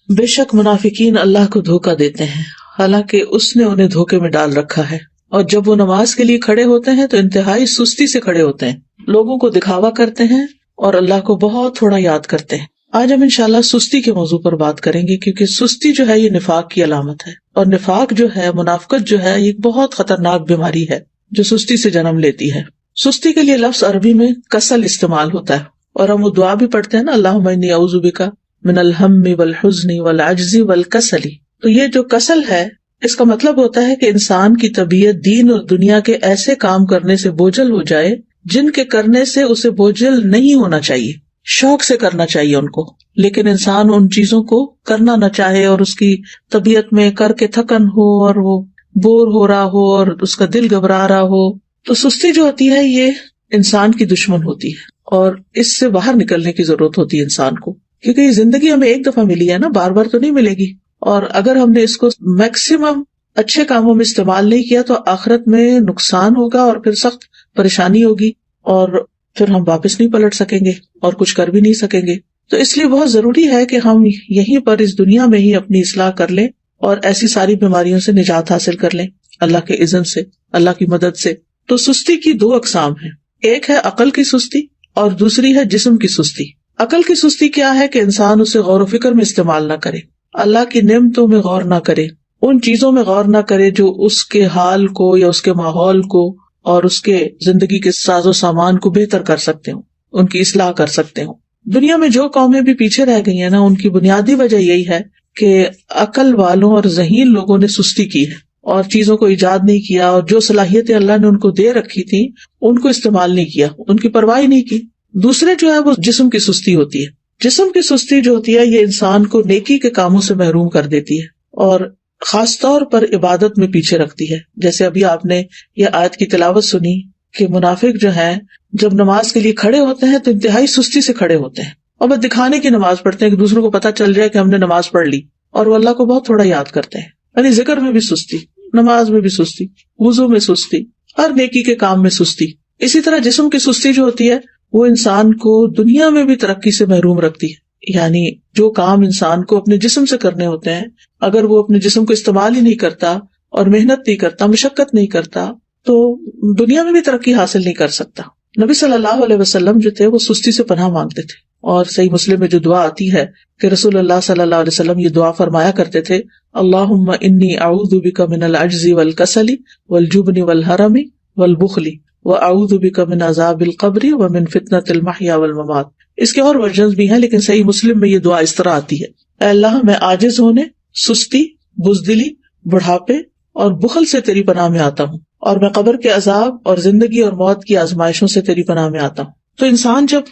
بے شک منافقین اللہ کو دھوکہ دیتے ہیں حالانکہ اس نے انہیں دھوکے میں ڈال رکھا ہے، اور جب وہ نماز کے لیے کھڑے ہوتے ہیں تو انتہائی سستی سے کھڑے ہوتے ہیں، لوگوں کو دکھاوا کرتے ہیں اور اللہ کو بہت تھوڑا یاد کرتے ہیں۔ آج ہم انشاءاللہ سستی کے موضوع پر بات کریں گے، کیونکہ سستی جو ہے یہ نفاق کی علامت ہے، اور نفاق جو ہے، منافقت جو ہے، یہ بہت خطرناک بیماری ہے جو سستی سے جنم لیتی ہے۔ سستی کے لیے لفظ عربی میں کسل استعمال ہوتا ہے، اور ہم وہ دعا بھی پڑھتے ہیں نا، اللہم انی اعوذ بک من الہم والحزن والعجز والکسل۔ تو یہ جو کسل ہے، اس کا مطلب ہوتا ہے کہ انسان کی طبیعت دین اور دنیا کے ایسے کام کرنے سے بوجھل ہو جائے جن کے کرنے سے اسے بوجھل نہیں ہونا چاہیے، شوق سے کرنا چاہیے ان کو، لیکن انسان ان چیزوں کو کرنا نہ چاہے اور اس کی طبیعت میں کر کے تھکن ہو اور وہ بور ہو رہا ہو اور اس کا دل گھبرا رہا ہو۔ تو سستی جو ہوتی ہے یہ انسان کی دشمن ہوتی ہے، اور اس سے باہر نکلنے کی ضرورت ہوتی ہے انسان کو، کیونکہ یہ زندگی ہمیں ایک دفعہ ملی ہے نا، بار بار تو نہیں ملے گی، اور اگر ہم نے اس کو میکسیمم اچھے کاموں میں استعمال نہیں کیا تو آخرت میں نقصان ہوگا اور پھر سخت پریشانی ہوگی، اور پھر ہم واپس نہیں پلٹ سکیں گے اور کچھ کر بھی نہیں سکیں گے۔ تو اس لیے بہت ضروری ہے کہ ہم یہیں پر اس دنیا میں ہی اپنی اصلاح کر لیں اور ایسی ساری بیماریوں سے نجات حاصل کر لیں اللہ کے اذن سے، اللہ کی مدد سے۔ تو سستی کی دو اقسام ہیں، ایک ہے عقل کی سستی اور دوسری ہے جسم کی سستی۔ عقل کی سستی کیا ہے کہ انسان اسے غور و فکر میں استعمال نہ کرے، اللہ کی نعمتوں میں غور نہ کرے، ان چیزوں میں غور نہ کرے جو اس کے حال کو یا اس کے ماحول کو اور اس کے زندگی کے ساز و سامان کو بہتر کر سکتے ہوں، ان کی اصلاح کر سکتے ہوں۔ دنیا میں جو قومیں بھی پیچھے رہ گئی ہیں نا، ان کی بنیادی وجہ یہی ہے کہ عقل والوں اور ذہین لوگوں نے سستی کی ہے اور چیزوں کو ایجاد نہیں کیا، اور جو صلاحیتیں اللہ نے ان کو دے رکھی تھی ان کو استعمال نہیں کیا، ان کی پرواہ نہیں کی۔ دوسرے جو ہے وہ جسم کی سستی ہوتی ہے۔ جسم کی سستی جو ہوتی ہے یہ انسان کو نیکی کے کاموں سے محروم کر دیتی ہے اور خاص طور پر عبادت میں پیچھے رکھتی ہے۔ جیسے ابھی آپ نے یہ آیت کی تلاوت سنی کہ منافق جو ہیں جب نماز کے لیے کھڑے ہوتے ہیں تو انتہائی سستی سے کھڑے ہوتے ہیں، اور بس دکھانے کی نماز پڑھتے ہیں کہ دوسروں کو پتہ چل جائے کہ ہم نے نماز پڑھ لی، اور وہ اللہ کو بہت تھوڑا یاد کرتے ہیں۔ یعنی ذکر میں بھی سستی، نماز میں بھی سستی، وضو میں سستی، ہر نیکی کے کام میں سستی۔ اسی طرح جسم کی سستی جو ہوتی ہے وہ انسان کو دنیا میں بھی ترقی سے محروم رکھتی ہے۔ یعنی جو کام انسان کو اپنے جسم سے کرنے ہوتے ہیں، اگر وہ اپنے جسم کو استعمال ہی نہیں کرتا اور محنت نہیں کرتا، مشقت نہیں کرتا، تو دنیا میں بھی ترقی حاصل نہیں کر سکتا۔ نبی صلی اللہ علیہ وسلم جو تھے وہ سستی سے پناہ مانگتے تھے، اور صحیح مسلم میں جو دعا آتی ہے کہ رسول اللہ صلی اللہ علیہ وسلم یہ دعا فرمایا کرتے تھے، اللہم انی اعوذ بک من العجز والکسل والجبن والحرم والبخل وَأَعُوذُ بِكَ مِنْ عَذَابِ الْقَبْرِ وَمِنْ فِتْنَةِ الْمَحْيَا وَالْمَمَاتِ۔ اس کے اور ورژنز بھی ہیں، لیکن صحیح مسلم میں یہ دعا اس طرح آتی ہے، اے اللہ میں عاجز ہونے، سستی، بزدلی، بڑھاپے اور بخل سے تیری پناہ میں آتا ہوں، اور میں قبر کے عذاب اور زندگی اور موت کی آزمائشوں سے تیری پناہ میں آتا ہوں۔ تو انسان جب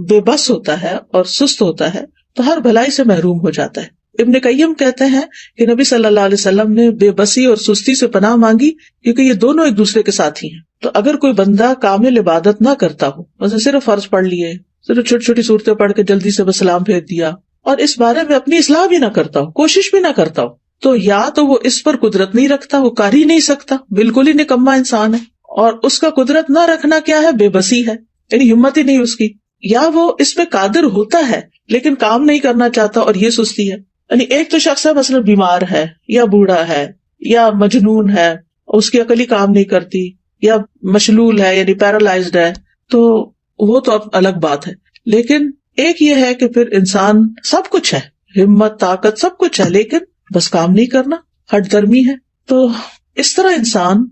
بے بس ہوتا ہے اور سست ہوتا ہے تو ہر بھلائی سے محروم ہو جاتا ہے۔ ابن قیم کہتے ہیں کہ نبی صلی اللہ علیہ وسلم نے بے بسی اور سستی سے پناہ مانگی کیونکہ یہ دونوں ایک دوسرے کے ساتھی ہیں۔ تو اگر کوئی بندہ کامل عبادت نہ کرتا ہو، مثلا صرف فرض پڑھ لیے، صرف چھوٹی چھوٹی صورتیں پڑھ کے جلدی سے بس سلام پھیر دیا، اور اس بارے میں اپنی اصلاح بھی نہ کرتا ہو، کوشش بھی نہ کرتا ہو، تو یا تو وہ اس پر قدرت نہیں رکھتا، وہ کر ہی نہیں سکتا، بالکل ہی نکما انسان ہے، اور اس کا قدرت نہ رکھنا کیا ہے؟ بے بسی ہے، یعنی ہمت ہی نہیں اس کی، یا وہ اس پہ قادر ہوتا ہے لیکن کام نہیں کرنا چاہتا، اور یہ سستی ہے۔ یعنی ایک تو شخص ہے مثلا بیمار ہے یا بوڑھا ہے یا مجنون ہے، اس کی عقل ہی کام نہیں کرتی، یا مشلول ہے یعنی پیرالائزڈ ہے، تو وہ تو اب الگ بات ہے۔ لیکن ایک یہ ہے کہ پھر انسان سب کچھ ہے، ہمت، طاقت، سب کچھ ہے، لیکن بس کام نہیں کرنا، ہٹ درمی ہے۔ تو اس طرح انسان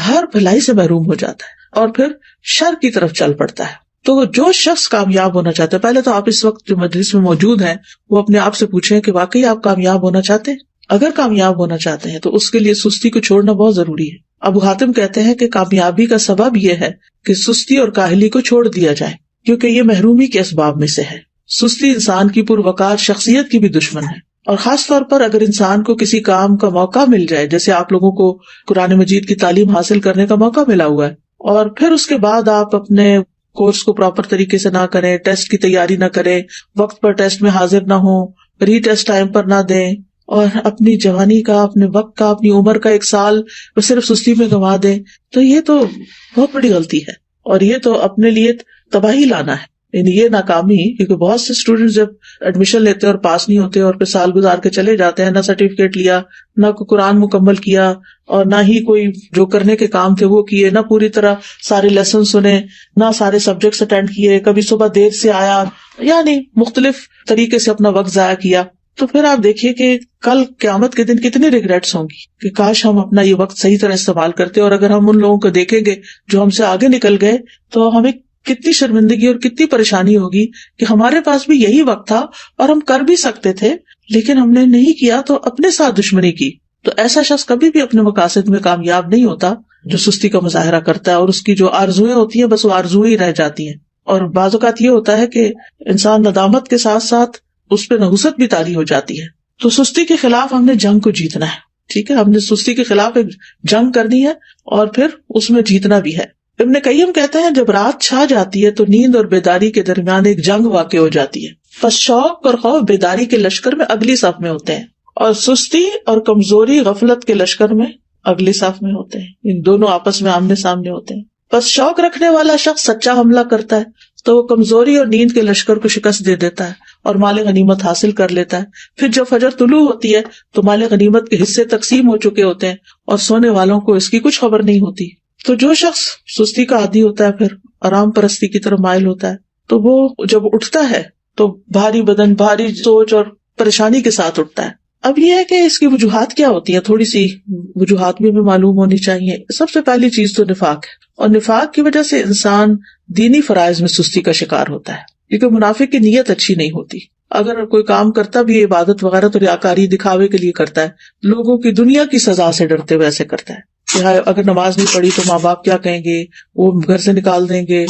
ہر بھلائی سے محروم ہو جاتا ہے اور پھر شر کی طرف چل پڑتا ہے۔ تو جو شخص کامیاب ہونا چاہتا ہے، پہلے تو آپ اس وقت جو مجلس میں موجود ہیں وہ اپنے آپ سے پوچھیں کہ واقعی آپ کامیاب ہونا چاہتے ہیں؟ اگر کامیاب ہونا چاہتے ہیں تو اس کے لیے سستی کو چھوڑنا بہت ضروری ہے۔ ابو حاتم کہتے ہیں کہ کامیابی کا سبب یہ ہے کہ سستی اور کاہلی کو چھوڑ دیا جائے، کیونکہ یہ محرومی کے اسباب میں سے ہے۔ سستی انسان کی پروقار شخصیت کی بھی دشمن ہے، اور خاص طور پر اگر انسان کو کسی کام کا موقع مل جائے، جیسے آپ لوگوں کو قرآن مجید کی تعلیم حاصل کرنے کا موقع ملا ہوا ہے، اور پھر اس کے بعد آپ اپنے کورس کو پراپر طریقے سے نہ کریں، ٹیسٹ کی تیاری نہ کریں، وقت پر ٹیسٹ میں حاضر نہ ہوں، ری ٹیسٹ ٹائم پر نہ دیں، اور اپنی جوانی کا، اپنے وقت کا، اپنی عمر کا 1 سال وہ صرف سستی میں گنوا دیں، تو یہ تو بہت بڑی غلطی ہے، اور یہ تو اپنے لیے تباہی لانا ہے۔ یعنی یہ ناکامی، کیونکہ بہت سے اسٹوڈینٹس جب ایڈمیشن لیتے ہیں اور پاس نہیں ہوتے اور پھر سال گزار کے چلے جاتے ہیں، نہ سرٹیفکیٹ لیا، نہ کوئی قرآن مکمل کیا، اور نہ ہی کوئی جو کرنے کے کام تھے وہ کیے، نہ پوری طرح سارے لیسن سنے، نہ سارے سبجیکٹس اٹینڈ کیے، کبھی صبح دیر سے آیا، یعنی مختلف طریقے سے اپنا وقت ضائع کیا، تو پھر آپ دیکھیے کہ کل قیامت کے دن کتنی ریگریٹس ہوں گی کہ کاش ہم اپنا یہ وقت صحیح طرح استعمال کرتے. اور اگر ہم ان لوگوں کو دیکھیں گے جو ہم سے آگے نکل گئے تو ہمیں کتنی شرمندگی اور کتنی پریشانی ہوگی کہ ہمارے پاس بھی یہی وقت تھا اور ہم کر بھی سکتے تھے لیکن ہم نے نہیں کیا، تو اپنے ساتھ دشمنی کی. تو ایسا شخص کبھی بھی اپنے مقاصد میں کامیاب نہیں ہوتا جو سستی کا مظاہرہ کرتا ہے، اور اس کی جو آرزویں ہوتی ہیں بس وہ آرزویں ہی رہ جاتی ہیں. اور بعض اوقات یہ ہوتا ہے کہ انسان ندامت کے ساتھ ساتھ اس پہ نحوست بھی طاری ہو جاتی ہے. تو سستی کے خلاف ہم نے جنگ کو جیتنا ہے. ٹھیک ہے، ہم نے سستی کے خلاف ایک جنگ کرنی ہے اور پھر اس میں جیتنا بھی ہے. ابن قیم کہتے ہیں جب رات چھا جاتی ہے تو نیند اور بیداری کے درمیان ایک جنگ واقع ہو جاتی ہے. پس شوق اور خوف بیداری کے لشکر میں اگلی صف میں ہوتے ہیں اور سستی اور کمزوری غفلت کے لشکر میں اگلی صف میں ہوتے ہیں. ان دونوں آپس میں آمنے سامنے ہوتے ہیں. پس شوق رکھنے والا شخص سچا حملہ کرتا ہے تو وہ کمزوری اور نیند کے لشکر کو شکست دے دیتا ہے اور مال غنیمت حاصل کر لیتا ہے. پھر جب فجر طلوع ہوتی ہے تو مال غنیمت کے حصے تقسیم ہو چکے ہوتے ہیں اور سونے والوں کو اس کی کچھ خبر نہیں ہوتی. تو جو شخص سستی کا عادی ہوتا ہے پھر آرام پرستی کی طرف مائل ہوتا ہے تو وہ جب اٹھتا ہے تو بھاری بدن، بھاری سوچ اور پریشانی کے ساتھ اٹھتا ہے. اب یہ ہے کہ اس کی وجوہات کیا ہوتی ہیں، تھوڑی سی وجوہات بھی ہمیں معلوم ہونی چاہیے. سب سے پہلی چیز تو نفاق ہے، اور نفاق کی وجہ سے انسان دینی فرائض میں سستی کا شکار ہوتا ہے کیونکہ منافق کی نیت اچھی نہیں ہوتی. اگر کوئی کام کرتا بھی عبادت وغیرہ تو ریاکاری دکھاوے کے لیے کرتا ہے، لوگوں کی دنیا کی سزا سے ڈرتے ہوئے ایسے کرتا ہے کہ اگر نماز نہیں پڑھی تو ماں باپ کیا کہیں گے، وہ گھر سے نکال دیں گے،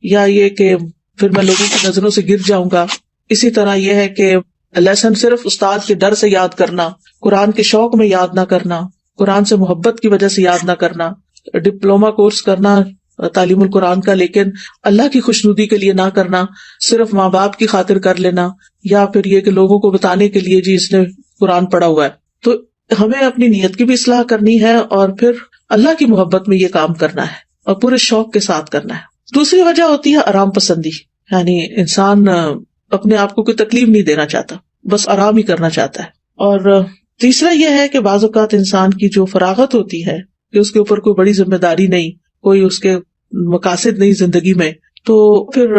یا یہ کہ پھر میں لوگوں کی نظروں سے گر جاؤں گا. اسی طرح یہ ہے کہ لیسن صرف استاد کے ڈر سے یاد کرنا، قرآن کے شوق میں یاد نہ کرنا، قرآن سے محبت کی وجہ سے یاد نہ کرنا، ڈپلوما کورس کرنا تعلیم القرآن کا لیکن اللہ کی خوشنودی کے لیے نہ کرنا، صرف ماں باپ کی خاطر کر لینا، یا پھر یہ کہ لوگوں کو بتانے کے لیے جی اس نے قرآن پڑھا ہوا ہے. تو ہمیں اپنی نیت کی بھی اصلاح کرنی ہے اور پھر اللہ کی محبت میں یہ کام کرنا ہے اور پورے شوق کے ساتھ کرنا ہے. دوسری وجہ ہوتی ہے آرام پسندی، یعنی انسان اپنے آپ کو کوئی تکلیف نہیں دینا چاہتا، بس آرام ہی کرنا چاہتا ہے. اور تیسرا یہ ہے کہ بعض اوقات انسان کی جو فراغت ہوتی ہے کہ اس کے اوپر کوئی بڑی ذمہ داری نہیں، کوئی اس کے مقاصد نہیں زندگی میں، تو پھر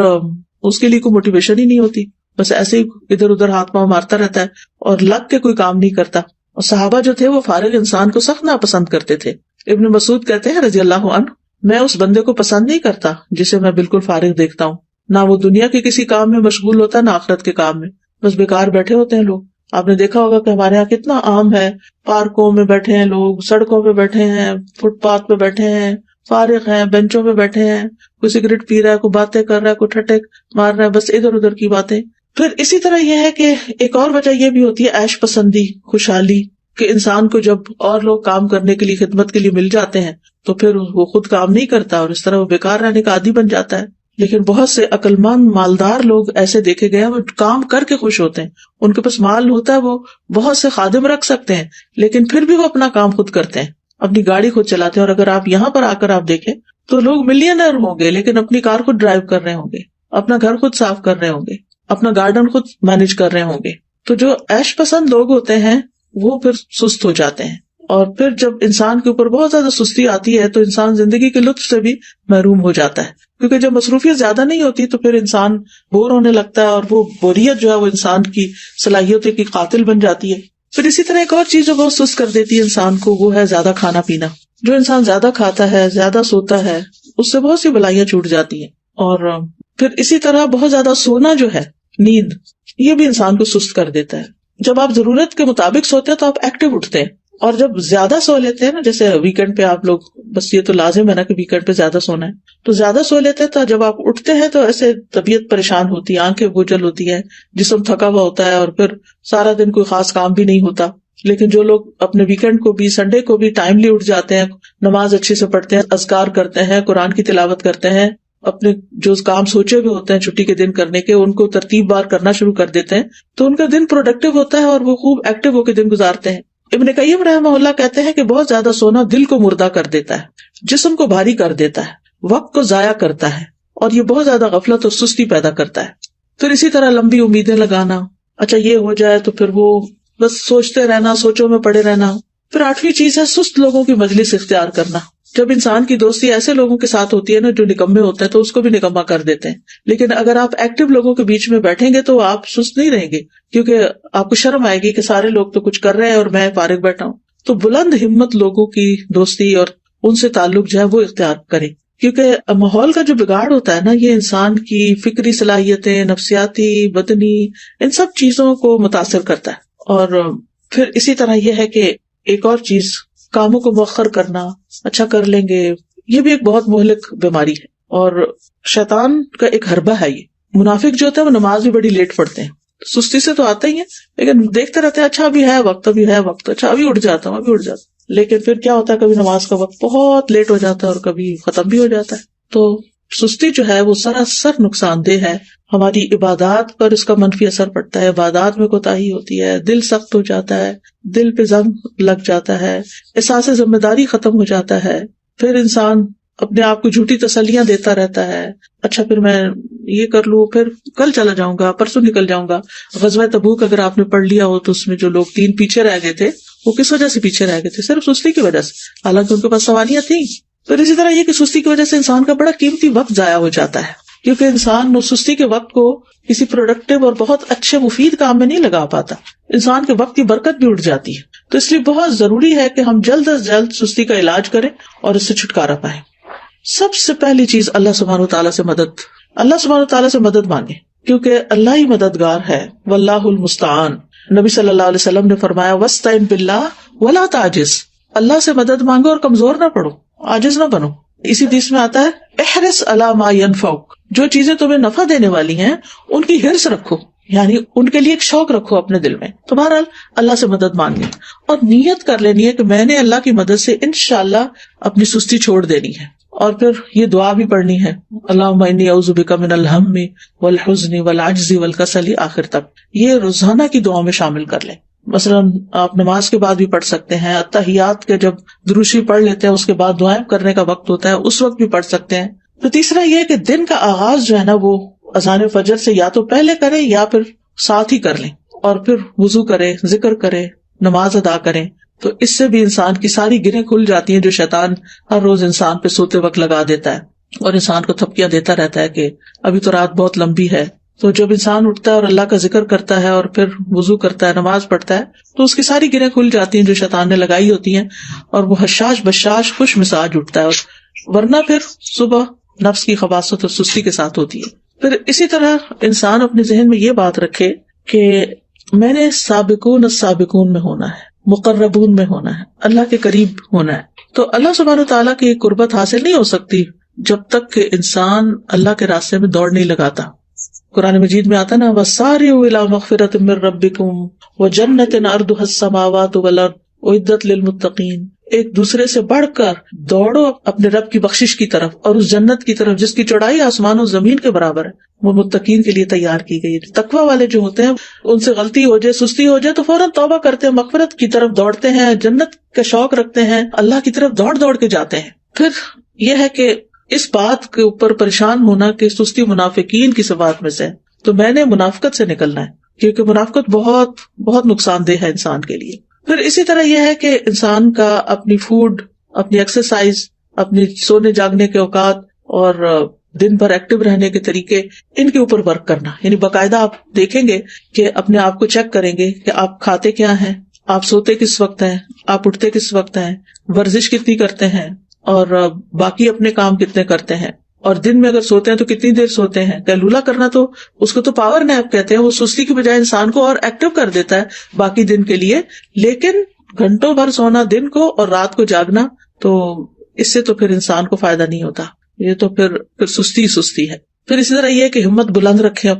اس کے لیے کوئی موٹیویشن ہی نہیں ہوتی، بس ایسے ہی ادھر ادھر ہاتھ پاؤں مارتا رہتا ہے اور لگ کے کوئی کام نہیں کرتا. اور صحابہ جو تھے وہ فارغ انسان کو سخت ناپسند کرتے تھے. ابن مسعود کہتے ہیں رضی اللہ عنہ، میں اس بندے کو پسند نہیں کرتا جسے میں بالکل فارغ دیکھتا ہوں، نہ وہ دنیا کے کسی کام میں مشغول ہوتا ہے نہ آخرت کے کام میں، بس بیکار بیٹھے ہوتے ہیں لوگ. آپ نے دیکھا ہوگا کہ ہمارے یہاں کتنا عام ہے، پارکوں میں بیٹھے ہیں لوگ، سڑکوں پہ بیٹھے ہیں، فٹ پاتھ پہ بیٹھے ہیں، فارغ ہیں، بینچوں پہ بیٹھے ہیں، کوئی سگریٹ پی رہا ہے، کوئی باتیں کر رہا ہے، کوئی ٹھٹے مار رہا ہے، بس ادھر ادھر کی باتیں. پھر اسی طرح یہ ہے کہ ایک اور وجہ یہ بھی ہوتی ہے عیش پسندی، خوشحالی، کہ انسان کو جب اور لوگ کام کرنے کے لیے خدمت کے لیے مل جاتے ہیں تو پھر وہ خود کام نہیں کرتا اور اس طرح وہ بیکار رہنے کا عادی بن جاتا ہے. لیکن بہت سے عقل مند مالدار لوگ ایسے دیکھے گئے ہیں وہ کام کر کے خوش ہوتے ہیں، ان کے پاس مال ہوتا ہے، وہ بہت سے خادم رکھ سکتے ہیں لیکن پھر بھی وہ اپنا کام خود کرتے ہیں، اپنی گاڑی خود چلاتے ہیں. اور اگر آپ یہاں پر آ کر آپ دیکھیں تو لوگ ملینئر ہوں گے لیکن اپنی کار خود ڈرائیو کر رہے ہوں گے، اپنا گھر خود صاف کر رہے ہوں گے، اپنا گارڈن خود مینج کر رہے ہوں گے. تو جو عیش پسند لوگ ہوتے ہیں وہ پھر سست ہو جاتے ہیں، اور پھر جب انسان کے اوپر بہت زیادہ سستی آتی ہے تو انسان زندگی کے لطف سے بھی محروم ہو جاتا ہے، کیونکہ جب مصروفیت زیادہ نہیں ہوتی تو پھر انسان بور ہونے لگتا ہے اور وہ بوریت جو ہے وہ انسان کی صلاحیتوں کی قاتل بن جاتی ہے. پھر اسی طرح ایک اور چیز جو بہت سست کر دیتی ہے انسان کو وہ ہے زیادہ کھانا پینا. جو انسان زیادہ کھاتا ہے، زیادہ سوتا ہے، اس سے بہت سی بلائیاں چھوٹ جاتی ہیں. اور پھر اسی طرح بہت زیادہ سونا جو ہے، نیند، یہ بھی انسان کو سست کر دیتا ہے. جب آپ ضرورت کے مطابق سوتے ہیں تو آپ ایکٹیو اٹھتے ہیں، اور جب زیادہ سو لیتے ہیں نا، جیسے ویکینڈ پہ آپ لوگ، بس یہ تو لازم ہے نا کہ ویکینڈ پہ زیادہ سونا ہے، تو زیادہ سو لیتے ہیں تو جب آپ اٹھتے ہیں تو ایسے طبیعت پریشان ہوتی ہے، آنکھیں بوجھل ہوتی ہے، جسم تھکا ہوا ہوتا ہے اور پھر سارا دن کوئی خاص کام بھی نہیں ہوتا. لیکن جو لوگ اپنے ویکینڈ کو بھی، سنڈے کو بھی ٹائملی اٹھ جاتے ہیں، نماز اچھے سے پڑھتے ہیں، اذکار کرتے ہیں، قرآن کی تلاوت کرتے ہیں، اپنے جو کام سوچے ہوئے ہوتے ہیں چھٹی کے دن کرنے کے ان کو ترتیب بار کرنا شروع کر دیتے ہیں، تو ان کا دن پروڈکٹیو ہوتا ہے اور وہ خوب ایکٹیو ہو کے دن گزارتے ہیں. ابن قیم رحمہ اللہ کہتے ہیں کہ بہت زیادہ سونا دل کو مردہ کر دیتا ہے، جسم کو بھاری کر دیتا ہے، وقت کو ضائع کرتا ہے اور یہ بہت زیادہ غفلت اور سستی پیدا کرتا ہے. پھر اسی طرح لمبی امیدیں لگانا، اچھا یہ ہو جائے تو پھر وہ بس سوچتے رہنا، سوچوں میں پڑے رہنا. پھر 8ویں چیز ہے سست لوگوں کی مجلس اختیار کرنا. جب انسان کی دوستی ایسے لوگوں کے ساتھ ہوتی ہے نا جو نکمے ہوتے ہیں تو اس کو بھی نکما کر دیتے ہیں. لیکن اگر آپ ایکٹیو لوگوں کے بیچ میں بیٹھیں گے تو آپ سست نہیں رہیں گے، کیونکہ آپ کو شرم آئے گی کہ سارے لوگ تو کچھ کر رہے ہیں اور میں فارغ بیٹھا ہوں. تو بلند ہمت لوگوں کی دوستی اور ان سے تعلق جو ہے وہ اختیار کریں، کیونکہ ماحول کا جو بگاڑ ہوتا ہے نا یہ انسان کی فکری صلاحیتیں، نفسیاتی، بدنی، ان سب چیزوں کو متاثر کرتا ہے. اور پھر اسی طرح یہ ہے کہ ایک اور چیز، کاموں کو مؤخر کرنا، اچھا کر لیں گے، یہ بھی ایک بہت مہلک بیماری ہے اور شیطان کا ایک حربہ ہے. یہ منافق جو ہوتے ہیں وہ نماز بھی بڑی لیٹ پڑھتے ہیں، سستی سے تو آتے ہی ہیں لیکن دیکھتے رہتے ہیں اچھا ابھی ہے وقت، ابھی ہے وقت، اچھا ابھی اٹھ جاتا ہوں، ابھی اٹھ جاتا ہوں. لیکن پھر کیا ہوتا ہے کبھی نماز کا وقت بہت لیٹ ہو جاتا ہے اور کبھی ختم بھی ہو جاتا ہے. تو سستی جو ہے وہ سراسر نقصان دہ ہے. ہماری عبادات پر اس کا منفی اثر پڑتا ہے، عبادات میں کوتاہی ہوتی ہے، دل سخت ہو جاتا ہے، دل پہ زنگ لگ جاتا ہے، احساس ذمہ داری ختم ہو جاتا ہے. پھر انسان اپنے آپ کو جھوٹی تسلیاں دیتا رہتا ہے، اچھا پھر میں یہ کر لوں، پھر کل چلا جاؤں گا، پرسوں نکل جاؤں گا. غزوہ تبوک اگر آپ نے پڑھ لیا ہو تو اس میں جو لوگ 3 پیچھے رہ گئے تھے وہ کس وجہ سے پیچھے رہ گئے تھے؟ صرف سستی کی وجہ سے، حالانکہ ان کے پاس سواریاں تھیں. پھر اسی طرح یہ کہ سستی کی وجہ سے انسان کا بڑا قیمتی وقت ضائع ہو جاتا ہے، کیونکہ انسان سستی کے وقت کو کسی پروڈکٹیو اور بہت اچھے مفید کام میں نہیں لگا پاتا، انسان کے وقت کی برکت بھی اٹھ جاتی ہے. تو اس لیے بہت ضروری ہے کہ ہم جلد از جلد سستی کا علاج کریں اور اس سے چھٹکارا پائیں. سب سے پہلی چیز اللہ سبحانہ وتعالیٰ سے مدد مانگے، کیونکہ اللہ ہی مددگار ہے. واللہ المستعان. نبی صلی اللہ علیہ وسلم نے فرمایا وَاسْتَعِن بِاللَّهِ وَلَا تَعْجِزْ. اللہ سے مدد مانگو اور کمزور نہ پڑو، عاجز نہ بنو. اسی حدیث میں آتا ہے احرص علی ما ينفعک، جو چیزیں تمہیں نفع دینے والی ہیں ان کی حرص رکھو، یعنی ان کے لیے ایک شوق رکھو اپنے دل میں. تو بہرحال اللہ سے مدد مانگے اور نیت کر لینی ہے کہ میں نے اللہ کی مدد سے انشاءاللہ اپنی سستی چھوڑ دینی ہے. اور پھر یہ دعا بھی پڑھنی ہے، اللہم انی اعوذ بک من الہم والحزن والعجز والکسل، آخر تک. یہ روزانہ کی دعاؤں میں شامل کر لیں. مثلاً آپ نماز کے بعد بھی پڑھ سکتے ہیں، اتحیات کے جب دروشی پڑھ لیتے ہیں اس کے بعد دعائیں کرنے کا وقت ہوتا ہے اس وقت بھی پڑھ سکتے ہیں. تو تیسرا یہ کہ دن کا آغاز جو ہے نا وہ اذان فجر سے یا تو پہلے کریں یا پھر ساتھ ہی کر لیں، اور پھر وضو کریں، ذکر کریں، نماز ادا کریں. تو اس سے بھی انسان کی ساری گرہیں کھل جاتی ہیں جو شیطان ہر روز انسان پہ سوتے وقت لگا دیتا ہے اور انسان کو تھپکیاں دیتا رہتا ہے کہ ابھی تو رات بہت لمبی ہے. تو جب انسان اٹھتا ہے اور اللہ کا ذکر کرتا ہے اور پھر وضو کرتا ہے، نماز پڑھتا ہے، تو اس کی ساری گرہیں کھل جاتی ہیں جو شیطان نے لگائی ہوتی ہیں اور وہ حشاش بشاش خوش مزاج اٹھتا ہے. اور ورنہ پھر صبح نفس کی خباثت اور سستی کے ساتھ ہوتی ہے. پھر اسی طرح انسان اپنے ذہن میں یہ بات رکھے کہ میں نے سابقون السابقون میں ہونا ہے، مقربون میں ہونا ہے، اللہ کے قریب ہونا ہے. تو اللہ سبحانہ وتعالیٰ کی قربت حاصل نہیں ہو سکتی جب تک کہ انسان اللہ کے راستے میں دوڑ نہیں لگاتا. قرآن مجید میں آتا نا وَسَارِعُوا إِلَىٰ مَغْفِرَةٍ مِّن رَّبِّكُمْ وَجَنَّةٍ عَرْضُهَا السَّمَاوَاتُ وَالْأَرْضُ أُعِدَّتْ لِلْمُتَّقِينَ. ایک دوسرے سے بڑھ کر دوڑو اپنے رب کی بخشش کی طرف اور اس جنت کی طرف جس کی چوڑائی آسمان و زمین کے برابر ہے، وہ متقین کے لیے تیار کی گئی ہے. تقوی والے جو ہوتے ہیں ان سے غلطی ہو جائے، سستی ہو جائے تو فوراً توبہ کرتے ہیں، مغفرت کی طرف دوڑتے ہیں، جنت کا شوق رکھتے ہیں، اللہ کی طرف دوڑ کے جاتے ہیں. پھر یہ ہے کہ اس بات کے اوپر پریشان ہونا کہ سستی منافقین کی صفات میں سے، تو میں نے منافقت سے نکلنا ہے کیونکہ منافقت بہت بہت نقصان دہ ہے انسان کے لیے. پھر اسی طرح یہ ہے کہ انسان کا اپنی فوڈ، اپنی ایکسرسائز، اپنی سونے جاگنے کے اوقات اور دن بھر ایکٹیو رہنے کے طریقے، ان کے اوپر ورک کرنا. یعنی باقاعدہ آپ دیکھیں گے کہ اپنے آپ کو چیک کریں گے کہ آپ کھاتے کیا ہیں، آپ سوتے کس وقت ہیں، آپ اٹھتے کس وقت ہیں، ورزش کتنی کرتے ہیں اور باقی اپنے کام کتنے کرتے ہیں، اور دن میں اگر سوتے ہیں تو کتنی دیر سوتے ہیں. قیلولہ کرنا تو اس کو تو پاور نیپ کہتے ہیں، وہ سستی کی بجائے انسان کو اور ایکٹیو کر دیتا ہے باقی دن کے لیے. لیکن گھنٹوں بھر سونا دن کو اور رات کو جاگنا، تو اس سے تو پھر انسان کو فائدہ نہیں ہوتا، یہ تو پھر سستی ہے. پھر اسی طرح یہ کہ ہمت بلند رکھیں،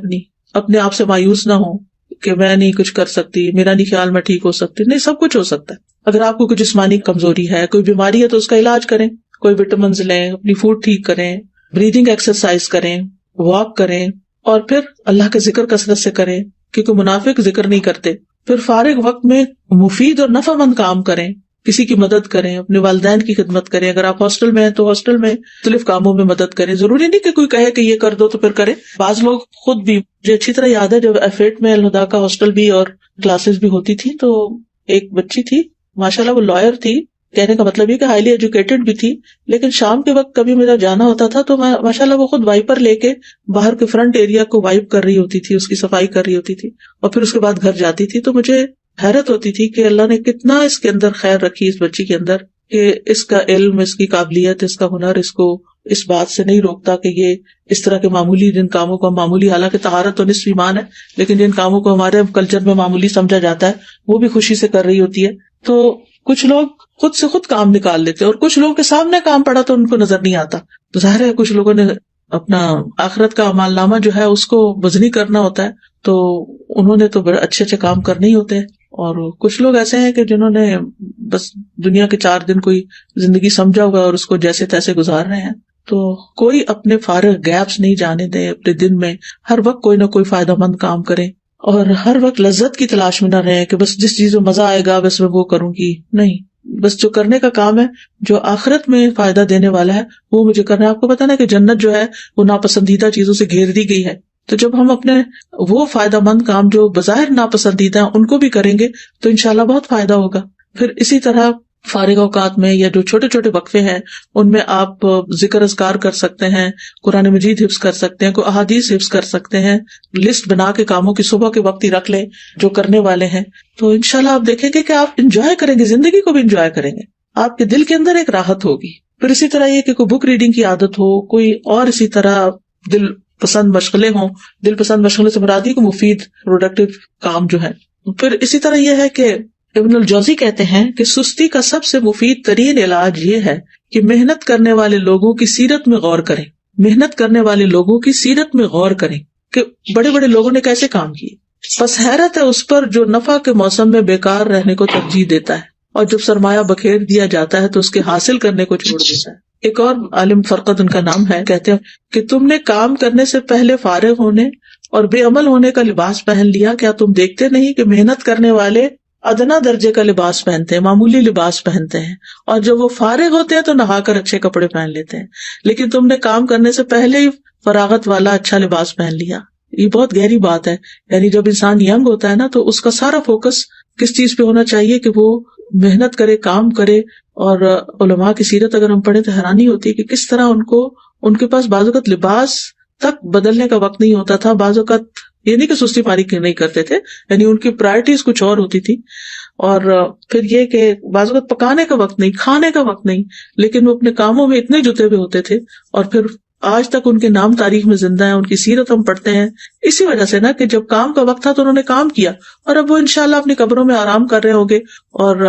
اپنے آپ سے مایوس نہ ہو کہ میں نہیں کچھ کر سکتی، میرا نہیں خیال میں ٹھیک ہو سکتی. نہیں، سب کچھ ہو سکتا ہے. اگر آپ کو کوئی جسمانی کمزوری ہے، کوئی بیماری ہے تو اس کا علاج کریں، کوئی وٹامنز لیں، اپنی فوڈ ٹھیک کریں، بریدنگ ایکسرسائز کریں، واک کریں، اور پھر اللہ کا ذکر کثرت سے کریں کیونکہ منافق ذکر نہیں کرتے. پھر فارغ وقت میں مفید اور نفع مند کام کریں، کسی کی مدد کریں، اپنے والدین کی خدمت کریں. اگر آپ ہاسٹل میں ہیں تو ہاسٹل میں مختلف کاموں میں مدد کریں. ضروری نہیں کہ کوئی کہے کہ یہ کر دو تو پھر کریں. بعض لوگ خود بھی، مجھے اچھی طرح یاد ہے جب F8 میں الہدا کا ہاسٹل بھی اور کلاسز بھی ہوتی تھی، تو ایک بچی تھی ماشاءاللہ، وہ لائر تھی، کہنے کا مطلب یہ کہ ہائیلی ایجوکیٹڈ بھی تھی، لیکن شام کے وقت کبھی میرا جانا ہوتا تھا تو ماشاءاللہ وہ خود وائپر لے کے باہر کے فرنٹ ایریا کو وائپ کر رہی ہوتی تھی، اس کی صفائی کر رہی ہوتی تھی، اور پھر اس کے بعد گھر جاتی تھی. تو مجھے حیرت ہوتی تھی کہ اللہ نے کتنا اس کے اندر خیر رکھی اس بچی کے اندر، کہ اس کا علم، اس کی قابلیت، اس کا ہنر اس کو اس بات سے نہیں روکتا کہ یہ اس طرح کے معمولی جن کاموں کو معمولی، حالانکہ طہارت تو نصف ایمان ہے، لیکن جن کاموں کو ہمارے کلچر میں معمولی سمجھا جاتا ہے وہ بھی خوشی سے کر رہی ہوتی ہے. تو کچھ لوگ خود سے خود کام نکال لیتے، اور کچھ لوگوں کے سامنے کام پڑا تو ان کو نظر نہیں آتا. تو ظاہر ہے کچھ لوگوں نے اپنا آخرت کا اعمال نامہ جو ہے اس کو وزنی کرنا ہوتا ہے، تو انہوں نے تو بڑے اچھے اچھے کام کرنے ہی ہوتے ہیں. اور کچھ لوگ ایسے ہیں کہ جنہوں نے بس دنیا کے 4 دن کوئی زندگی سمجھا ہوا اور اس کو جیسے تیسے گزار رہے ہیں. تو کوئی اپنے فارغ گیپس نہیں جانے دے، اپنے دن میں ہر وقت کوئی نہ کوئی فائدہ مند کام کریں، اور ہر وقت لذت کی تلاش میں نہ رہے کہ بس جس چیز میں مزہ آئے گا بس میں وہ کروں گی. نہیں، بس جو کرنے کا کام ہے جو آخرت میں فائدہ دینے والا ہے وہ مجھے کرنا ہے. آپ کو پتا نا کہ جنت جو ہے وہ ناپسندیدہ چیزوں سے گھیر دی گئی ہے، تو جب ہم اپنے وہ فائدہ مند کام جو بظاہر ناپسندیدہ ہیں ان کو بھی کریں گے تو انشاءاللہ بہت فائدہ ہوگا. پھر اسی طرح فارغ اوقات میں یا جو چھوٹے چھوٹے وقفے ہیں ان میں آپ ذکر اذکار کر سکتے ہیں، قرآن مجید حفظ کر سکتے ہیں، کوئی احادیث حفظ کر سکتے ہیں. لسٹ بنا کے کاموں کی صبح کے وقت ہی رکھ لیں جو کرنے والے ہیں، تو انشاءاللہ آپ دیکھیں گے کہ آپ انجوائے کریں گے، زندگی کو بھی انجوائے کریں گے، آپ کے دل کے اندر ایک راحت ہوگی. پھر اسی طرح یہ کہ کوئی بک ریڈنگ کی عادت ہو، کوئی اور اسی طرح دل پسند مشغلیں ہوں. دل پسند مشغلے سے مراد کو مفید پروڈکٹیو کام جو ہے. پھر اسی طرح یہ ہے کہ ابن الجوزی کہتے ہیں کہ سستی کا سب سے مفید ترین علاج یہ ہے کہ محنت کرنے والے لوگوں کی سیرت میں غور کریں. محنت کرنے والے لوگوں کی سیرت میں غور کریں کہ بڑے بڑے لوگوں نے کیسے کام کیے. بس حیرت ہے اس پر جو نفع کے موسم میں بیکار رہنے کو ترجیح دیتا ہے، اور جب سرمایہ بکھیر دیا جاتا ہے تو اس کے حاصل کرنے کو چھوڑ دیتا ہے. ایک اور عالم فرقت ان کا نام ہے، کہتے ہیں کہ تم نے کام کرنے سے پہلے فارغ ہونے اور بے عمل ہونے کا لباس پہن لیا. کیا تم دیکھتے نہیں کہ محنت کرنے والے ادنا درجے کا لباس پہنتے ہیں، معمولی لباس پہنتے ہیں، اور جب وہ فارغ ہوتے ہیں تو نہا کر اچھے کپڑے پہن لیتے ہیں، لیکن تم نے کام کرنے سے پہلے ہی فراغت والا اچھا لباس پہن لیا. یہ بہت گہری بات ہے. یعنی جب انسان ینگ ہوتا ہے نا تو اس کا سارا فوکس کس چیز پہ ہونا چاہیے کہ وہ محنت کرے، کام کرے. اور علماء کی سیرت اگر ہم پڑھیں تو حیرانی ہوتی ہے کہ کس طرح ان کے پاس بعض اوقات لباس تک بدلنے کا وقت نہیں ہوتا تھا. بعض اوقات یہ نہیں کہ سستی پاری نہیں کرتے تھے، یعنی ان کی پرائرٹیز کچھ اور ہوتی تھی. اور پھر یہ کہ بعض اوقات پکانے کا وقت نہیں، کھانے کا وقت نہیں، لیکن وہ اپنے کاموں میں اتنے جتے ہوئے ہوتے تھے، اور پھر آج تک ان کے نام تاریخ میں زندہ ہیں. ان کی سیرت ہم پڑھتے ہیں اسی وجہ سے نا کہ جب کام کا وقت تھا تو انہوں نے کام کیا، اور اب وہ انشاءاللہ اپنی قبروں میں آرام کر رہے ہوں گے اور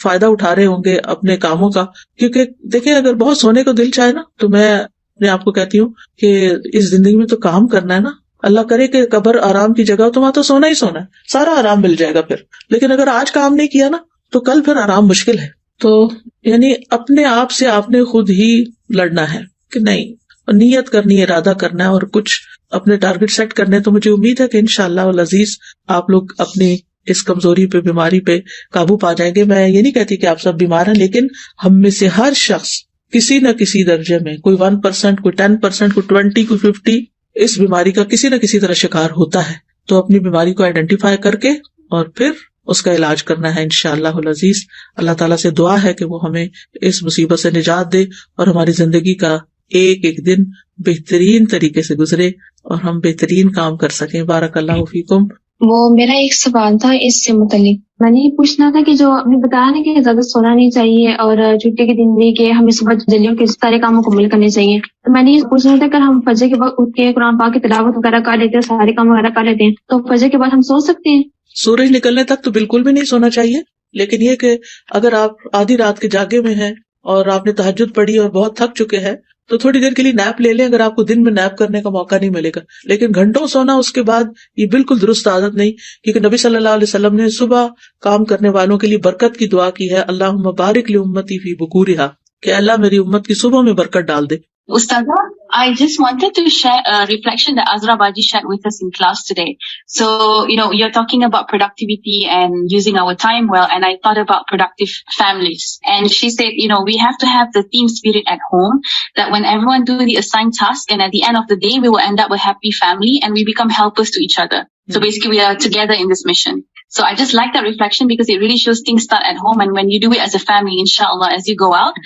فائدہ اٹھا رہے ہوں گے اپنے کاموں کا. کیونکہ دیکھیں اگر بہت سونے کو دل چاہے نا تو میں اپنے آپ کو کہتی ہوں کہ اس زندگی میں تو کام کرنا ہے نا. اللہ کرے کہ قبر آرام کی جگہ تو وہاں تو سونا ہی سونا ہے، سارا آرام مل جائے گا پھر. لیکن اگر آج کام نہیں کیا نا تو کل پھر آرام مشکل ہے. تو یعنی اپنے آپ سے آپ نے خود ہی لڑنا ہے کہ نہیں، نیت کرنی ہے، ارادہ کرنا ہے، اور کچھ اپنے ٹارگٹ سیٹ کرنے. تو مجھے امید ہے کہ انشاءاللہ العزیز آپ لوگ اپنی اس کمزوری پہ، بیماری پہ قابو پا جائیں گے. میں یہ نہیں کہتی کہ آپ سب بیمار ہیں، لیکن ہم میں سے ہر شخص کسی نہ کسی درجے میں، کوئی 1%، کوئی 10%، کوئی 20، کوئی 50 اس بیماری کا کسی نہ کسی طرح شکار ہوتا ہے. تو اپنی بیماری کو آئیڈینٹیفائی کر کے اور پھر اس کا علاج کرنا ہے انشاءاللہ العزیز. اللہ تعالیٰ سے دعا ہے کہ وہ ہمیں اس مصیبت سے نجات دے اور ہماری زندگی کا ایک ایک دن بہترین طریقے سے گزرے اور ہم بہترین کام کر سکیں. بارک اللہ فیکم. وہ میرا ایک سوال تھا اس سے متعلق، میں نے یہ پوچھنا تھا کہ جو آپ نے بتایا نا کہ زیادہ سونا نہیں چاہیے اور چھٹی کے دن بھی کہ ہمیں صبح جلدی اٹھ کے سارے کاموں کو مکمل کرنے چاہیے، تو میں نے یہ پوچھنا تھا کہ ہم فجر کے وقت اٹھ کے قرآن پاک کی تلاوت وغیرہ کر لیتے ہیں، سارے کام وغیرہ کر لیتے ہیں، تو فجر کے بعد ہم سو سکتے ہیں؟ سورج نکلنے تک تو بالکل بھی نہیں سونا چاہیے، لیکن یہ کہ اگر آپ آدھی رات کے جاگے میں ہیں اور آپ نے تہجد پڑھی اور بہت تھک چکے ہیں تو تھوڑی دیر کے لیے نیپ لے لیں اگر آپ کو دن میں نیپ کرنے کا موقع نہیں ملے گا. لیکن گھنٹوں سونا اس کے بعد یہ بالکل درست عادت نہیں، کیونکہ نبی صلی اللہ علیہ وسلم نے صبح کام کرنے والوں کے لیے برکت کی دعا کی ہے، اللہم بارک لامتی فی بکورہا، کہ اللہ میری امت کی صبح میں برکت ڈال دے. Ustaza, I just wanted to share a reflection that Azra Baji shared with us in class today. So, you're talking about productivity and using our time well, and I thought about productive families. And she said, we have to have the team spirit at home, that when everyone do the assigned task, and at the end of the day, we will end up a happy family and we become helpers to each other. So basically, we are together in this mission. So I just like that reflection because it really shows things start at home, and when you do it as a family, inshallah, as you go out,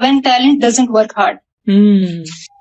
when talent doesn't work hard.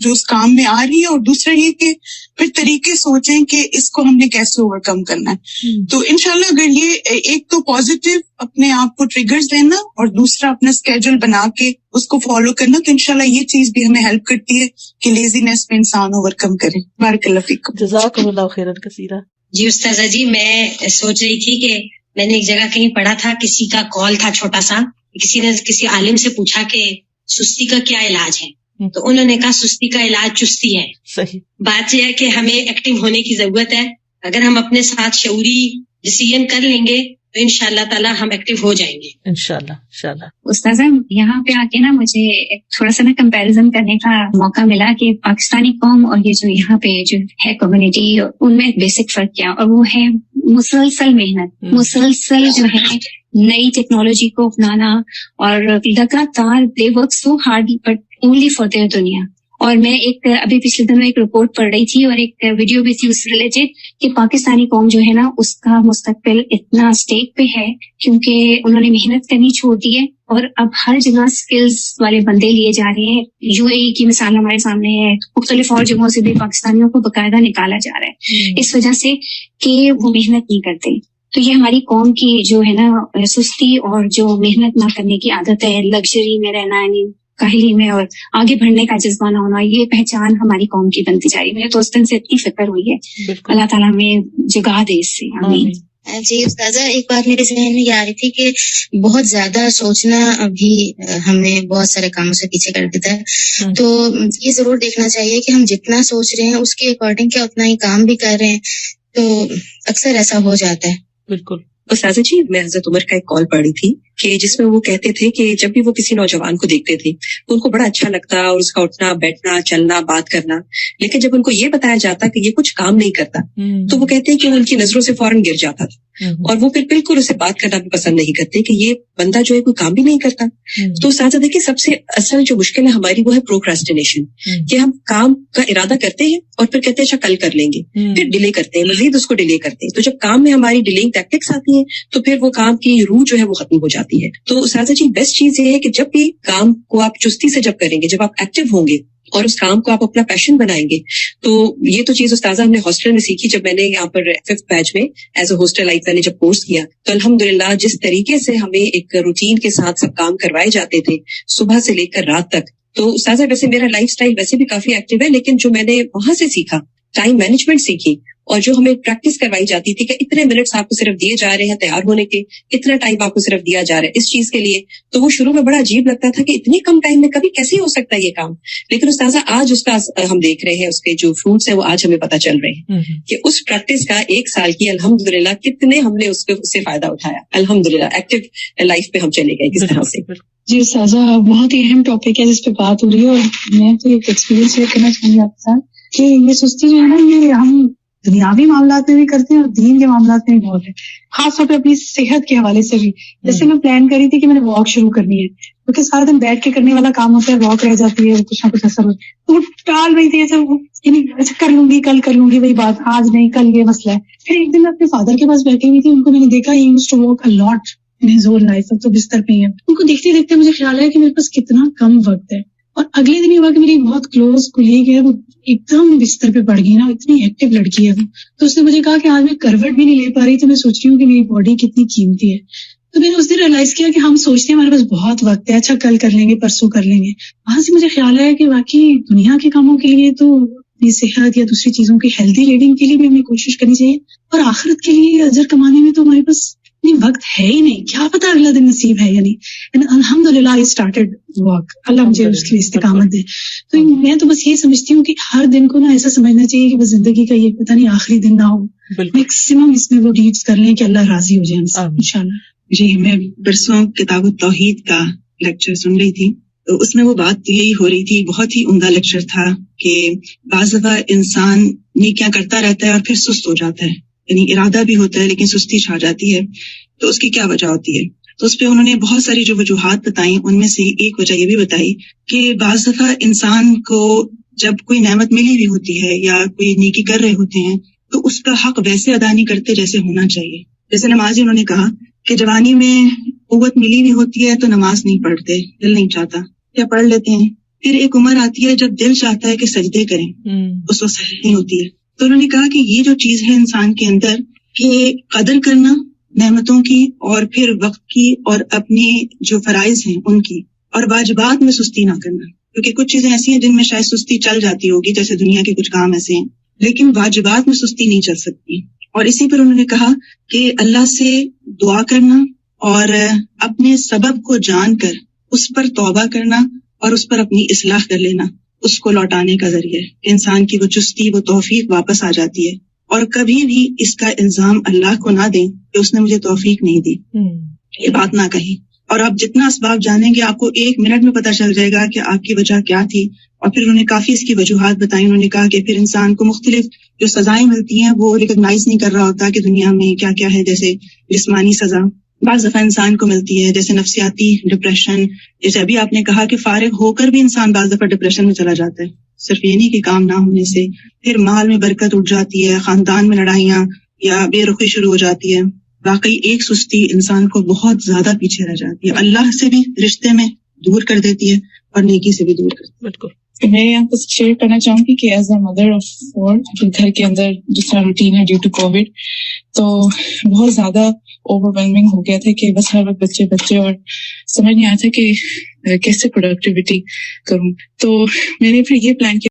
جو اس کام میں آ رہی ہے, اور دوسرا یہ کہ پھر طریقے سوچیں کہ اس کو ہم نے کیسے اوور کم کرنا ہے. تو انشاءاللہ اگر یہ ایک تو پازیٹیو اپنے آپ کو ٹریگرز دینا, اور دوسرا اپنا اسکیجول بنا کے اس کو فالو کرنا, تو انشاءاللہ یہ چیز بھی ہمیں ہیلپ کرتی ہے کہ لیزینس میں انسان اوور کم کرے. بارک اللہ فیکم. جزاکم اللہ خیرا کثیرا. جی استاذہ جی, میں سوچ رہی تھی کہ میں نے ایک جگہ کہیں پڑھا تھا, کسی کا کال تھا چھوٹا سا, کسی نے کسی عالم سے پوچھا کہ سستی کا کیا علاج ہے, تو انہوں نے کہا سستی کا علاج چستی ہے. صحیح بات یہ ہے کہ ہمیں ایکٹیو ہونے کی ضرورت ہے. اگر ہم اپنے ساتھ شعوری ڈیسیژن کر لیں گے تو انشاءاللہ تعالی ہم ایکٹیو ہو جائیں گے انشاءاللہ. استاذہ یہاں پہ آ کے نا مجھے تھوڑا سا کمپیریزن کرنے کا موقع ملا کہ پاکستانی قوم اور یہ جو یہاں پہ جو ہے کمیونٹی, ان میں ایک بیسک فرق کیا, اور وہ ہے مسلسل محنت, مسلسل جو ہے نئی ٹیکنالوجی کو اپنانا, اور لگاتار they work so hard but only for their دنیا. اور میں ایک ابھی پچھلے دنوں ایک رپورٹ پڑھ رہی تھی اور ایک ویڈیو بھی تھی اس سے ریلیٹڈ کہ پاکستانی قوم جو ہے نا اس کا مستقبل اتنا اسٹیک پہ ہے کیونکہ انہوں نے محنت کرنی چھوڑ دی ہے, اور اب ہر جگہ سکلز والے بندے لیے جا رہے ہیں. یو اے ای کی مثال ہمارے سامنے ہے, مختلف اور جگہوں سے بھی پاکستانیوں کو باقاعدہ نکالا جا رہا ہے اس وجہ سے کہ وہ محنت نہیں کرتے. تو یہ ہماری قوم کی جو ہے نا سستی اور جو محنت نہ کرنے کی عادت ہے, لگژری میں رہنا, یعنی کاہلی میں اور آگے بڑھنے کا جذبہ نہ ہونا, یہ پہچان ہماری قوم کی بنتی جا رہی ہے. مجھے تو اس دن سے اتنی فکر ہوئی ہے, اللہ تعالیٰ ہمیں جگا دے اس سے, آمین. جی استاذہ, ایک بات میرے ذہن میں یہ آ رہی تھی کہ بہت زیادہ سوچنا بھی ہمیں بہت سارے کاموں سے پیچھے کر دیتا ہے. تو یہ ضرور دیکھنا چاہیے کہ ہم جتنا سوچ رہے ہیں اس کے اکارڈنگ کیا اتنا ہی کام بھی کر رہے ہیں, تو اکثر ایسا ہو جاتا ہے. بالکل. استاذہ جی, میں حضرت عمر کا ایک کال پڑھی تھی کہ جس میں وہ کہتے تھے کہ جب بھی وہ کسی نوجوان کو دیکھتے تھے ان کو بڑا اچھا لگتا اور اس کا اٹھنا بیٹھنا چلنا بات کرنا, لیکن جب ان کو یہ بتایا جاتا کہ یہ کچھ کام نہیں کرتا تو وہ کہتے ہیں کہ وہ ان کی نظروں سے فوراً گر جاتا تھا, اور وہ پھر بالکل اسے بات کرنا بھی پسند نہیں کرتے کہ یہ بندہ جو ہے کوئی کام بھی نہیں کرتا. تو استاذہ دیکھیے, سب سے اصل جو مشکل ہے ہماری وہ ہے پروکراسٹینیشن, کہ ہم کام کا ارادہ کرتے ہیں اور پھر کہتے ہیں اچھا کل کر لیں گے, پھر ڈیلے کرتے ہیں, مزید اس کو ڈیلے کرتے ہیں. تو جب کام میں ہماری ڈیلینگ ٹیکٹکس آتی ہیں تو پھر وہ کام کی روح جو ہے وہ ختم ہو جاتی ہے. تو استاذہ جی, بیسٹ چیز یہ ہے کہ جب بھی کام کو آپ چستی سے جب کریں گے, جب آپ ایکٹیو ہوں گے اور اس کام کو آپ اپنا پیشن بنائیں گے, تو یہ تو چیز استاذہ ہم نے ہاسٹل میں سیکھی. جب میں نے یہاں پر 5th بیچ میں ایز اے ہاسٹل لائف میں نے جب کورس کیا تو الحمدللہ جس طریقے سے ہمیں ایک روٹین کے ساتھ سب کام کروائے جاتے تھے صبح سے لے کر رات تک. تو استاذہ ویسے میرا لائف سٹائل ویسے بھی کافی ایکٹیو ہے, لیکن جو میں نے وہاں سے سیکھا, ٹائم مینجمنٹ سیکھی, اور جو ہمیں پریکٹس کروائی جاتی تھی کہ اتنے منٹس آپ کو صرف دیے جا رہے ہیں تیار ہونے کے, اتنا ٹائم آپ کو صرف دیا جا رہا ہے اس چیز کے لیے, تو وہ شروع میں بڑا عجیب لگتا تھا کہ اتنی کم ٹائم میں کبھی کیسے ہو سکتا ہے یہ کام. لیکن استاذہ آج اس کا ہم دیکھ رہے ہیں, اس کے جو فروٹس ہیں وہ آج ہمیں پتہ چل رہے ہیں کہ اس پریکٹس کا 1 سال کی الحمدللہ کتنے ہم نے اس سے فائدہ اٹھایا. الحمدللہ ایکٹیو لائف پہ ہم چلے گئے کس طرح سے. جی استاذہ, بہت ہی اہم ٹاپک ہے جس پہ بات ہو رہی ہے, اور میں تو ایک ایکسپیرینس شیئر کرنا چاہوں گی آپ کے ساتھ کہ یہ سستی جو ہے نا, یہ ہم دنیاوی معاملات میں بھی کرتے ہیں اور دین کے معاملات میں بھی بہت ہے, خاص طور پہ اپنی صحت کے حوالے سے بھی. جیسے میں پلان کری تھی کہ میں نے واک شروع کرنی ہے, کیونکہ سارا دن بیٹھ کے کرنے والا کام ہوتا ہے, واک رہ جاتی ہے, کچھ نہ کچھ اثر ہوتا ہے, تو وہ ٹال رہی تھی ایسا کر لوں گی, کل کر لوں گی, وہی بات, آج نہیں کل یہ مسئلہ ہے. پھر ایک دن میں اپنے فادر کے پاس بیٹھی ہوئی تھی, ان کو میں نے دیکھا he used to walk a lot in his whole life, اب تو بستر پہ ہی ہے. ان کو دیکھتے دیکھتے مجھے خیال ہے کہ میرے پاس کتنا کم وقت ہے. اور اگلے دن یہ ہوا کہ میری بہت کلوز کولیگ ہے, وہ ایک دم بستر پہ پڑ گئی نا, اتنی ایکٹیو لڑکی ہے وہ, تو اس نے مجھے کہا کہ آج میں کروٹ بھی نہیں لے پا رہی, تو میں سوچ رہی ہوں کہ میری باڈی کتنی قیمتی ہے. تو میں نے اس دن ریئلائز کیا کہ ہم سوچتے ہیں ہمارے پاس بہت وقت ہے, اچھا کل کر لیں گے, پرسوں کر لیں گے. وہاں سے مجھے خیال ہے کہ واقعی دنیا کے کاموں کے لیے تو اپنی صحت یا دوسری چیزوں کی ہیلدی لیونگ کے لیے بھی ہمیں کوشش کرنی چاہیے, اور آخرت کے لیے اجر کمانے میں تو ہمارے پاس وقت ہے ہی نہیں, کیا پتا اگلا دن نصیب ہے یا نہیں. الحمدللہ آئی اسٹارٹڈ واک, اللہ مجھے اس کی استقامت دے. تو میں تو بس یہ سمجھتی ہوں کہ ہر دن کو نا ایسا سمجھنا چاہیے کہ بس زندگی کا یہ پتہ نہیں آخری دن نہ ہو, میکسیمم اس میں وہ ڈیڈز کر لیں کہ اللہ راضی ہو جائے انشاءاللہ. جی, میں پرسوں کتاب التوحید کا لیکچر سن رہی تھی, تو اس میں وہ بات یہی ہو رہی تھی, بہت ہی عمدہ لیکچر تھا کہ بعض دفعہ انسان نیکیاں کرتا رہتا ہے اور پھر سست ہو جاتا ہے, یعنی ارادہ بھی ہوتا ہے لیکن سستی چھا جاتی ہے, تو اس کی کیا وجہ ہوتی ہے. تو اس پہ انہوں نے بہت ساری جو وجوہات بتائیں, ان میں سے ایک وجہ یہ بھی بتائی کہ بعض دفعہ انسان کو جب کوئی نعمت ملی ہوئی ہوتی ہے یا کوئی نیکی کر رہے ہوتے ہیں تو اس کا حق ویسے ادا نہیں کرتے جیسے ہونا چاہیے. جیسے نمازی انہوں نے کہا کہ جوانی میں قوت ملی ہوئی ہوتی ہے تو نماز نہیں پڑھتے, دل نہیں چاہتا, یا پڑھ لیتے ہیں پھر ایک عمر آتی ہے جب دل چاہتا ہے کہ سجدے کریں، اس وقت سجدے نہیں ہوتی ہے. تو انہوں نے کہا کہ یہ جو چیز ہے انسان کے اندر کہ قدر کرنا نعمتوں کی، اور پھر وقت کی، اور اپنے جو فرائض ہیں ان کی، اور واجبات میں سستی نہ کرنا. کیونکہ کچھ چیزیں ایسی ہیں جن میں شاید سستی چل جاتی ہوگی، جیسے دنیا کے کچھ کام ایسے ہیں، لیکن واجبات میں سستی نہیں چل سکتی. اور اسی پر انہوں نے کہا کہ اللہ سے دعا کرنا اور اپنے سبب کو جان کر اس پر توبہ کرنا اور اس پر اپنی اصلاح کر لینا اس کو لوٹانے کا ذریعہ ہے کہ انسان کی وہ چستی، وہ توفیق واپس آ جاتی ہے. اور کبھی بھی اس کا الزام اللہ کو نہ دیں کہ اس نے مجھے توفیق نہیں دی، یہ بات نہ کہیں. اور آپ جتنا اسباب جانیں گے آپ کو 1 منٹ میں پتہ چل جائے گا کہ آپ کی وجہ کیا تھی. اور پھر انہوں نے کافی اس کی وجوہات بتائی. انہوں نے کہا کہ پھر انسان کو مختلف جو سزائیں ملتی ہیں وہ ریکگنائز نہیں کر رہا ہوتا کہ دنیا میں کیا کیا ہے. جیسے جسمانی سزا بعض دفعہ انسان کو ملتی ہے، جیسے نفسیاتی ڈپریشن. جیسے ابھی آپ نے کہا کہ فارغ ہو کر بھی انسان بعض دفعہ ڈپریشن میں چلا جاتا ہے، صرف یہ نہیں کہ کام نہ ہونے سے. پھر مال میں برکت اٹھ جاتی ہے، خاندان میں لڑائیاں یا بے رخی شروع ہو جاتی ہے. واقعی ایک سستی انسان کو بہت زیادہ پیچھے رہ جاتی ہے، اللہ سے بھی رشتے میں دور کر دیتی ہے اور نیکی سے بھی دور کرتی ہے. بالکل. میں یہاں پر شیئر کرنا چاہوں گی کہ ایز اے مدر آف 4 گھر کے اندر جس طرح روٹین ہے ڈیو ٹو کووڈ، تو بہت زیادہ اوور ویلمنگ ہو گیا تھا کہ بس ہر وقت بچے اور سمجھ نہیں آیا تھا کہ کیسے پروڈکٹیوٹی کروں. تو میں نے پھر یہ پلان کیا